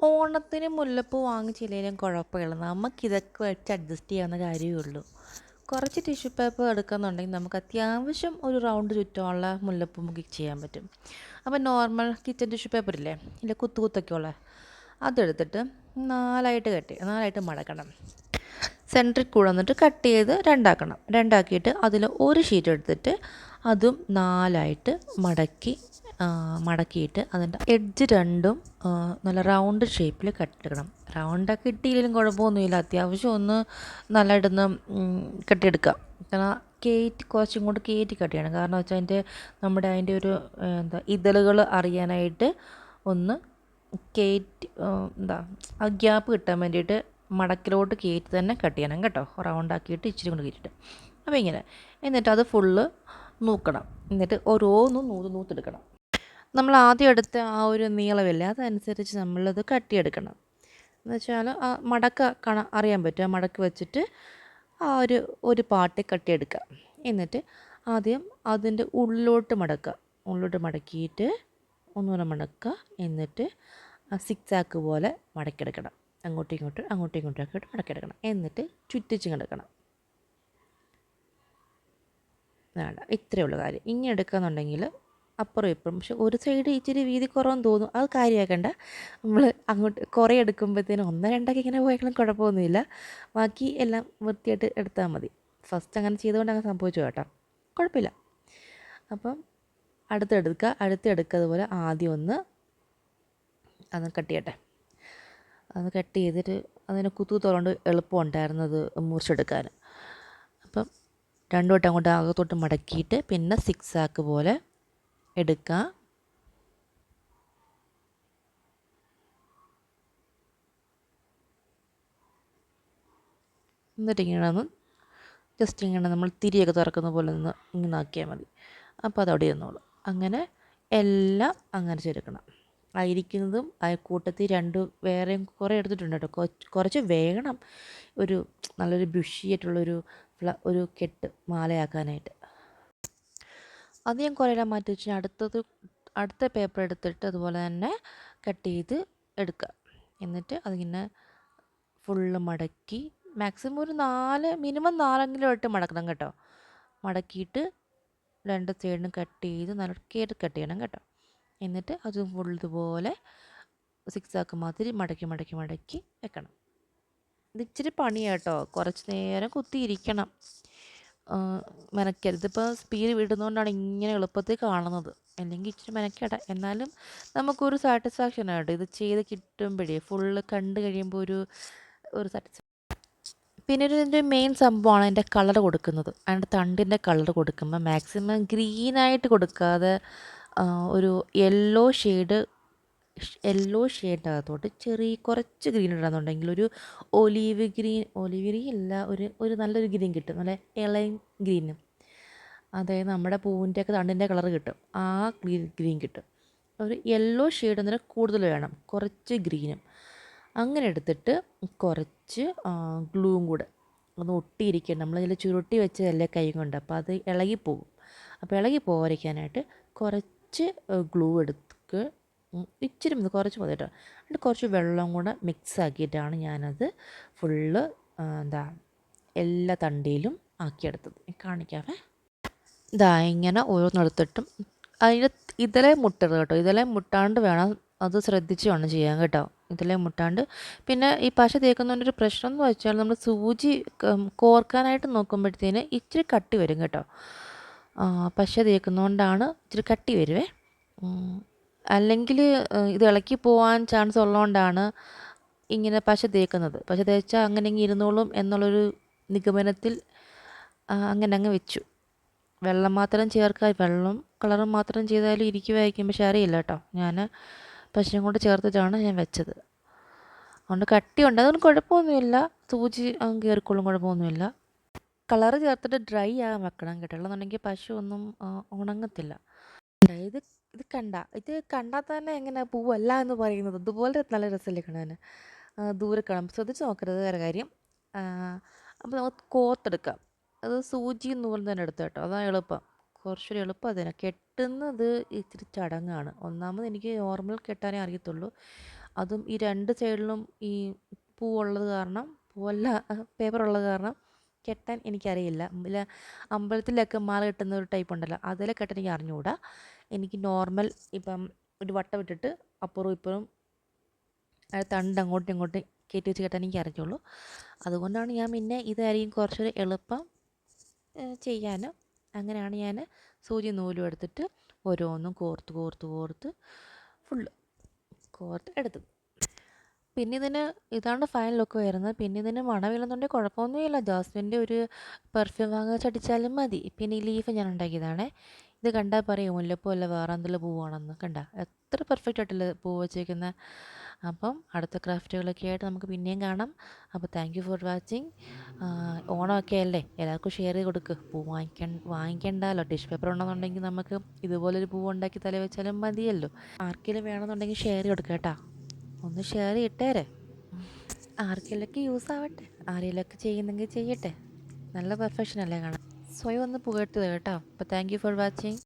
ഓണത്തിന് മുല്ലപ്പൂ വാങ്ങിച്ചില്ലെങ്കിലും കുഴപ്പമില്ല. നമുക്കിതൊക്കെ വെച്ച് അഡ്ജസ്റ്റ് ചെയ്യാവുന്ന കാര്യമേ ഉള്ളൂ. കുറച്ച് ടിഷ്യൂ പേപ്പർ എടുക്കുന്നുണ്ടെങ്കിൽ നമുക്ക് അത്യാവശ്യം ഒരു റൗണ്ട് ചുറ്റുമുള്ള മുല്ലപ്പൂ നമുക്ക് ചെയ്യാൻ പറ്റും. അപ്പോൾ നോർമൽ കിച്ചൺ ടിഷ്യൂ പേപ്പർ ഇല്ലേ, ഇല്ല കുത്തു കുത്തൊക്കെ ഉള്ള അതെടുത്തിട്ട് നാലായിട്ട് മടക്കണം. സെൻറ്ററിൽ കൂടെ വന്നിട്ട് കട്ട് ചെയ്ത് രണ്ടാക്കണം. രണ്ടാക്കിയിട്ട് അതിൽ ഒരു ഷീറ്റ് എടുത്തിട്ട് അതും നാലായിട്ട് മടക്കിയിട്ട് അതിൻ്റെ എഡ്ജ് രണ്ടും നല്ല റൗണ്ട് ഷേപ്പിൽ കട്ടെടുക്കണം. റൗണ്ടൊക്കെ ഇട്ടില്ലെങ്കിലും കുഴപ്പമൊന്നുമില്ല. അത്യാവശ്യം ഒന്ന് നല്ലതായിട്ടൊന്ന് കെട്ടിയെടുക്കുക. കാരണം കുറച്ചും കൂടി കയറ്റി കട്ട് ചെയ്യണം. കാരണം വെച്ചാൽ അതിൻ്റെ ഒരു ഇതളുകൾ അറിയാനായിട്ട് ഒന്ന് ആ ഗ്യാപ്പ് കിട്ടാൻ വേണ്ടിയിട്ട് മടക്കിലോട്ട് കയറ്റി തന്നെ കട്ട് ചെയ്യണം കേട്ടോ. റൗണ്ടാക്കിയിട്ട് ഇച്ചിരി കൊണ്ട് കയറ്റിയിട്ട് അപ്പോൾ ഇങ്ങനെ. എന്നിട്ട് അത് ഫുള്ള് നൂക്കണം. എന്നിട്ട് ഓരോന്നും നൂത്തെടുക്കണം. നമ്മൾ ആദ്യം എടുത്ത ആ ഒരു നീളമില്ലേ, അതനുസരിച്ച് നമ്മളത് കട്ടിയെടുക്കണം. എന്ന് വെച്ചാൽ ആ അറിയാൻ പറ്റും. ആ മടക്ക് വെച്ചിട്ട് ആ ഒരു പാർട്ട് കട്ടിയെടുക്കുക. എന്നിട്ട് ആദ്യം അതിൻ്റെ ഉള്ളിലോട്ട് മടക്കിയിട്ട് ഒന്നുകൂടെ മടക്കുക. എന്നിട്ട് സിക്സാക്ക് പോലെ മടക്കിയെടുക്കണം. അങ്ങോട്ടും ഇങ്ങോട്ടും ആക്കിയിട്ട് മടക്കിയെടുക്കണം. എന്നിട്ട് ചുറ്റിച്ചും കിടക്കണം. വേണ്ട, ഇത്രയേ ഉള്ളൂ കാര്യം. ഇങ്ങനെ എടുക്കുകയെന്നുണ്ടെങ്കിൽ അപ്പുറം ഇപ്പുറം, പക്ഷെ ഒരു സൈഡ് ഇച്ചിരി വീതി കുറവെന്ന് തോന്നും. അത് കാര്യമാക്കണ്ട. നമ്മൾ അങ്ങോട്ട് കുറേ എടുക്കുമ്പോഴത്തേനും 1-2 ഇങ്ങനെ പോയാലും കുഴപ്പമൊന്നുമില്ല. ബാക്കി എല്ലാം വൃത്തിയായിട്ട് എടുത്താൽ മതി. ഫസ്റ്റ് അങ്ങനെ ചെയ്തുകൊണ്ട് അങ്ങനെ സംഭവിച്ചു കേട്ടോ, കുഴപ്പമില്ല. അപ്പം അടുത്തെടുക്കുക. അതുപോലെ ആദ്യം അത് കട്ട് ചെയ്യട്ടെ. അത് കട്ട് ചെയ്തിട്ട് അതിന് കുത്തുകൊണ്ട് എളുപ്പമുണ്ടായിരുന്നു അത് മുറിച്ചെടുക്കാൻ. അപ്പം രണ്ടു വട്ടം അങ്ങോട്ട് അകത്തോട്ട് മടക്കിയിട്ട് പിന്നെ സിക്സാക്ക് പോലെ എടുക്കുക. എന്നിട്ട് ഇങ്ങനെ ജസ്റ്റ് ഇങ്ങനെ നമ്മൾ തിരിയൊക്കെ തുറക്കുന്ന പോലെ ഇങ്ങനെ ആക്കിയാൽ മതി. അപ്പോൾ അതവിടെ ഇരുന്നോളൂ. അങ്ങനെ എല്ലാം അങ്ങനെ ചെയ്തെടുക്കണം. ആയിരിക്കുന്നതും കൂട്ടത്തിൽ വേറെയും കുറേ എടുത്തിട്ടുണ്ട് കേട്ടോ. കുറച്ച് വേണം നല്ലൊരു ബുഷിയായിട്ടുള്ളൊരു ഒരു കെട്ട് മാലയാക്കാനായിട്ട്. അത് ഞാൻ കുറേയെല്ലാം മാറ്റി വെച്ച് അടുത്ത പേപ്പർ എടുത്തിട്ട് അതുപോലെ തന്നെ കട്ട് ചെയ്ത് എടുക്കുക. എന്നിട്ട് അതിങ്ങനെ ഫുള്ള് മടക്കി മാക്സിമം ഒരു മിനിമം 4 മടക്കണം കേട്ടോ. മടക്കിയിട്ട് 2 സൈഡിനും കട്ട് ചെയ്ത് നല്ല കട്ട് ചെയ്യണം കേട്ടോ. എന്നിട്ട് അത് ഫുൾ ഇതുപോലെ സിക്സാക്ക് മാതിരി മടക്കി വെക്കണം. ഇത് ഇച്ചിരി പണിയാണ് കേട്ടോ. കുറച്ച് നേരം കുത്തിയിരിക്കണം, മെനക്കരുത്. ഇതിപ്പോൾ സ്പീഡ് വിടുന്നതുകൊണ്ടാണ് ഇങ്ങനെ എളുപ്പത്തിൽ കാണുന്നത്. അല്ലെങ്കിൽ ഇച്ചിരി മെനക്കേടാ. എന്നാലും നമുക്കൊരു സാറ്റിസ്ഫാക്ഷൻ ആട്ടോ ഇത് ചെയ്ത് കിട്ടുമ്പോഴേ. ഫുള്ള് കണ്ട് കഴിയുമ്പോൾ ഒരു സാറ്റിസ്ഫാക്ഷൻ. പിന്നെ ഇതിൻ്റെ മെയിൻ സംഭവമാണ് അതിൻ്റെ കളർ കൊടുക്കുന്നത്. അതിൻ്റെ തണ്ടിൻ്റെ കളർ കൊടുക്കുമ്പോൾ മാക്സിമം ഗ്രീനായിട്ട് കൊടുക്കാതെ ഒരു യെല്ലോ ഷെയ്ഡകത്തോട്ട് കുറച്ച് ഗ്രീൻ ഇടാന്നുണ്ടെങ്കിൽ ഒരു ഒലീവ് ഗ്രീൻ അല്ല, ഒരു നല്ലൊരു ഗ്രീൻ കിട്ടും. നല്ല ഇളയും ഗ്രീനും. അതായത് നമ്മുടെ പൂവിൻ്റെയൊക്കെ തണ്ടിൻ്റെ കളർ കിട്ടും. ആ ഗ്രീൻ കിട്ടും. ഒരു യെല്ലോ ഷെയ്ഡ് അന്നേരം കൂടുതൽ വേണം, കുറച്ച് ഗ്രീനും. അങ്ങനെ എടുത്തിട്ട് കുറച്ച് ഗ്ലൂവും കൂടെ ഒന്ന് ഒട്ടിയിരിക്കണം. നമ്മളിതിൽ ചുരുട്ടി വെച്ചതല്ലേ കൈ കൊണ്ട്, അപ്പോൾ അത് ഇളകിപ്പോകും. അപ്പോൾ ഇളകി പോകാതിരിക്കാനായിട്ട് കുറച്ച് ഗ്ലൂ എടുത്ത് ഇച്ചിരി കുറച്ച് മതി കേട്ടോ. എന്നിട്ട് കുറച്ച് വെള്ളം കൂടെ മിക്സ് ആക്കിയിട്ടാണ് ഞാനത് ഫുള്ള് എല്ലാ തണ്ടിയിലും ആക്കിയെടുത്തത്. കാണിക്കാവേ. ഇങ്ങനെ ഓരോന്നെടുത്തിട്ടും അതിന് ഇതിലെ മുട്ടരുത് കേട്ടോ. ഇതിലെ മുട്ടാണ്ട് വേണം, അത് ശ്രദ്ധിച്ച് വേണം ചെയ്യാൻ കേട്ടോ. ഇതിലെ മുട്ടാണ്ട്. പിന്നെ ഈ പശ തേക്കുന്നതിൻ്റെ ഒരു പ്രശ്നം എന്ന് വെച്ചാൽ നമ്മൾ സൂചി കോർക്കാനായിട്ട് നോക്കുമ്പോഴത്തേന് ഇച്ചിരി കട്ടി വരും കേട്ടോ. പശ തേക്കുന്നതുകൊണ്ടാണ് ഇച്ചിരി കട്ടി വരുവേ. അല്ലെങ്കിൽ ഇത് ഇളക്കി പോകാൻ ചാൻസ് ഉള്ളതുകൊണ്ടാണ് ഇങ്ങനെ പശ തേക്കുന്നത്. പശ തേച്ചാൽ അങ്ങനെ ഇങ്ങനെ ഇരുന്നോളും എന്നുള്ളൊരു നിഗമനത്തിൽ അങ്ങനെ അങ്ങ് വെച്ചു. വെള്ളം കളറും മാത്രം ചെയ്താലും ഇരിക്കുമായിരിക്കും, പക്ഷെ അറിയില്ല കേട്ടോ. ഞാൻ പശയും കൊണ്ട് ചേർത്തിട്ടാണ് ഞാൻ വെച്ചത്. അതുകൊണ്ട് കട്ടിയുണ്ട്, അതൊന്നും കുഴപ്പമൊന്നുമില്ല. സൂചി കയറിക്കൊള്ളും, കുഴപ്പമൊന്നുമില്ല. കളറ് ചേർത്തിട്ട് ഡ്രൈ ആകാൻ വെക്കണം കേട്ടോ. അല്ലെന്നുണ്ടെങ്കിൽ പശ ഒന്നും ഉണങ്ങത്തില്ല. ഇത് കണ്ടാൽ തന്നെ എങ്ങനെ പൂവല്ല എന്ന് പറയുന്നത്. ഇതുപോലെ നല്ല രസമല്ലേ കാണാൻ. ദൂരെ കാണും, ശ്രദ്ധിച്ച് നോക്കരുത് വേറെ കാര്യം. അപ്പോൾ നമുക്ക് കോർത്തെടുക്കാം. അത് സൂചി നൂലും തന്നെ എടുത്തു കേട്ടോ, അതാണ് എളുപ്പം. കുറച്ചൊരു എളുപ്പം അതിനെ കെട്ടുന്നത് ഇത്തിരി ചടങ്ങാണ്. ഒന്നാമത് എനിക്ക് നോർമൽ കെട്ടാനേ അറിയത്തുള്ളൂ. അതും ഈ രണ്ട് സൈഡിലും ഈ പൂവുള്ളത് കാരണം, പൂവല്ല പേപ്പർ ഉള്ളത് കാരണം കെട്ടാൻ എനിക്കറിയില്ല. അമ്പലത്തിലൊക്കെ മാല കെട്ടുന്ന ഒരു ടൈപ്പ് ഉണ്ടല്ലോ, അതിലെ കെട്ടാൻ എനിക്ക് അറിഞ്ഞുകൂടാ. എനിക്ക് നോർമൽ ഇപ്പം ഒരു വട്ടം ഇട്ടിട്ട് അപ്പുറവും ഇപ്പുറവും തണ്ട് അങ്ങോട്ടും ഇങ്ങോട്ടും കയറ്റി വെച്ച് കെട്ടാൻ എനിക്ക് അറിഞ്ഞുള്ളൂ. അതുകൊണ്ടാണ് ഞാൻ പിന്നെ ഇതായിരിക്കും കുറച്ചൊരു എളുപ്പം ചെയ്യാൻ. അങ്ങനെയാണ് ഞാൻ സൂചി നൂലും എടുത്തിട്ട് ഓരോന്നും കോർത്ത് കോർത്ത് കോർത്ത് ഫുള്ള് കോർത്ത് എടുത്തത്. പിന്നെ ഇതിന് ഇതാണ് ഫൈനൽ ലുക്ക് വരുന്നത്. പിന്നെ ഇതിന് മണമില്ലെന്നുണ്ടെങ്കിൽ കുഴപ്പമൊന്നുമില്ല, ജാസ്മിൻ്റെ ഒരു പെർഫ്യൂം വാങ്ങി വെച്ചടിച്ചാലും മതി. പിന്നെ ഈ ലീഫ് ഞാൻ ഉണ്ടാക്കിയതാണേ. ഇത് കണ്ടാൽ പറയും മുല്ലപ്പൂ അല്ല വേറെ എന്തെങ്കിലും പൂവാണെന്ന്. കണ്ട എത്ര പെർഫെക്റ്റ് ആയിട്ടില്ല പൂ വെച്ചേക്കുന്നത്. അപ്പം അടുത്ത ക്രാഫ്റ്റുകളൊക്കെ ആയിട്ട് നമുക്ക് പിന്നെയും കാണാം. അപ്പോൾ താങ്ക് യു ഫോർ വാച്ചിങ്. ഓണമൊക്കെ അല്ലേ, എല്ലാവർക്കും ഷെയർ ചെയ്ത് കൊടുക്കുക. പൂ വാങ്ങിക്കണ്ടല്ലോ. ടിഷ്യൂ പേപ്പർ ഉണ്ടെന്നുണ്ടെങ്കിൽ നമുക്ക് ഇതുപോലൊരു പൂ ഉണ്ടാക്കി തല വെച്ചാലും മതിയല്ലോ. ആർക്കെങ്കിലും വേണമെന്നുണ്ടെങ്കിൽ ഷെയർ ചെയ്ത് കൊടുക്കുക കേട്ടോ. ഒന്ന് ഷെയർ ചെയ്തിട്ടേരെ, ആർക്കെങ്കിലൊക്കെ യൂസ് ആവട്ടെ. ആരെങ്കിലൊക്കെ ചെയ്യുന്നെങ്കിൽ ചെയ്യട്ടെ. നല്ല പെർഫെക്ഷൻ അല്ലേ കാണാൻ. സ്വയം ഒന്ന് പുകഴ്ത്തുക കേട്ടോ. അപ്പോൾ താങ്ക് യു ഫോർ വാച്ചിങ്.